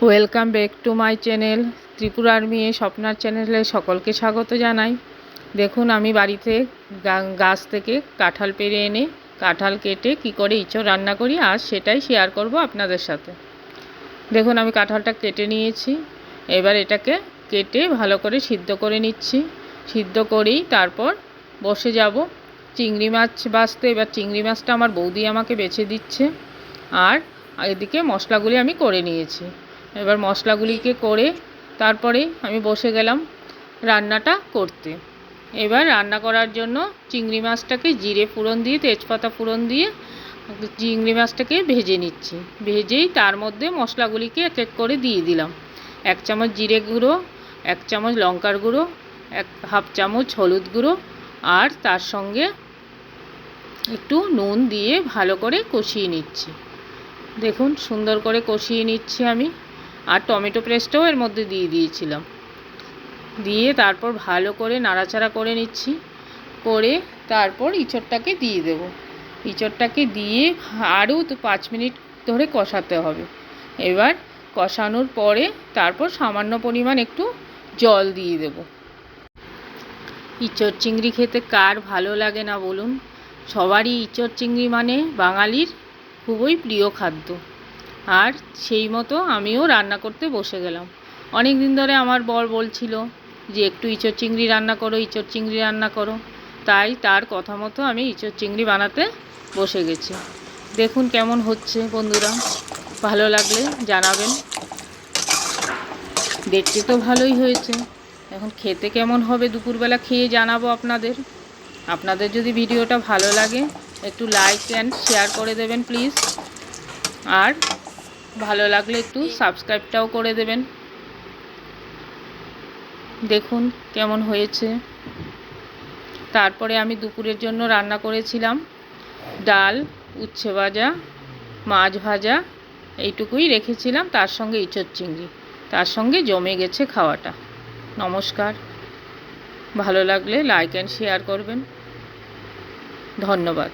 Welcome back to my channel ত্রিপুরার মেয়ে স্বপ্নার চ্যানেলে সকলকে স্বাগত জানাই। দেখুন আমি বাড়িতে গাছ থেকে কাঁঠাল পেড়ে এনে কাঁঠাল কেটে কি করে ইঁচড় রান্না করি আজ সেটাই শেয়ার করব আপনাদের সাথে। দেখুন আমি কাঁঠালটা কেটে নিয়েছি, এবার এটাকে কেটে ভালো করে সিদ্ধ করে নিচ্ছি। সিদ্ধ করেই তারপর বসে যাব চিংড়ি মাছ বাছতে। এবার চিংড়ি মাছটা আমার বৌদি আমাকে বেছে দিচ্ছে, আর এদিকে মশলাগুলি আমি করে নিয়েছি। এবার মশলাগুলিকে করে তারপরে আমি বসে গেলাম রান্নাটা করতে। এবার রান্না করার জন্য চিংড়ি মাছটাকে জিরে ফোড়ন দিয়ে তেজপাতা ফোড়ন দিয়ে চিংড়ি মাছটাকে ভেজে নিচ্ছি। ভেজেই তার মধ্যে মশলাগুলিকে এক এক করে দিয়ে দিলাম। 1 চামচ জিরে গুঁড়ো, 1 চামচ লঙ্কার গুঁড়ো, হাফ চামচ হলুদ গুঁড়ো, আর তার সঙ্গে একটু নুন দিয়ে ভালো করে কষিয়ে নিচ্ছি। দেখুন সুন্দর করে কষিয়ে নিচ্ছি আমি, আর টমেটো পেস্টটাও এর মধ্যে দিয়ে দিয়েছিলাম। দিয়ে তারপর ভালো করে নাড়াচাড়া করে নিচ্ছি, করে তারপর ইঁচড়টাকে দিয়ে দেব। ইঁচড়টাকে দিয়ে আরও 5 মিনিট ধরে কষাতে হবে। এবার কষানোর পরে তারপর সামান্য পরিমাণ একটু জল দিয়ে দেব। ইঁচড় চিংড়ি খেতে কার ভালো লাগে না বলুন? সবারই ইঁচড় চিংড়ি মানে বাঙালির খুবই প্রিয় খাদ্য। আর সেই মতো আমিও রান্না করতে বসে গেলাম। অনেক দিন ধরে আমার বর বলছিল যে একটু ইঁচড় চিংড়ি রান্না করো, ইঁচড় চিংড়ি রান্না করো। তাই তার কথা মতো আমি ইঁচড় চিংড়ি বানাতে বসে গেছি। দেখুন কেমন হচ্ছে বন্ধুরা, ভালো লাগলে জানাবেন। দেখতে তো ভালোই হয়েছে, এখন খেতে কেমন হবে দুপুরবেলা খেয়ে জানাবো আপনাদের। আপনাদের যদি ভিডিওটা ভালো লাগে একটু লাইক অ্যান্ড শেয়ার করে দেবেন প্লিজ, আর ভালো লাগলে একটু সাবস্ক্রাইবটাও করে দেবেন। দেখুন কেমন হয়েছে। তারপরে আমি দুপুরের জন্য রান্না করেছিলাম ডাল, উচ্ছে ভাজা, মাছ ভাজা, এইটুকুই রেখেছিলাম। তার সঙ্গে ইঁচড় চিংড়ি, তার সঙ্গে জমে গেছে খাওয়াটা। নমস্কার, ভালো লাগলে লাইক অ্যান্ড শেয়ার করবেন। ধন্যবাদ।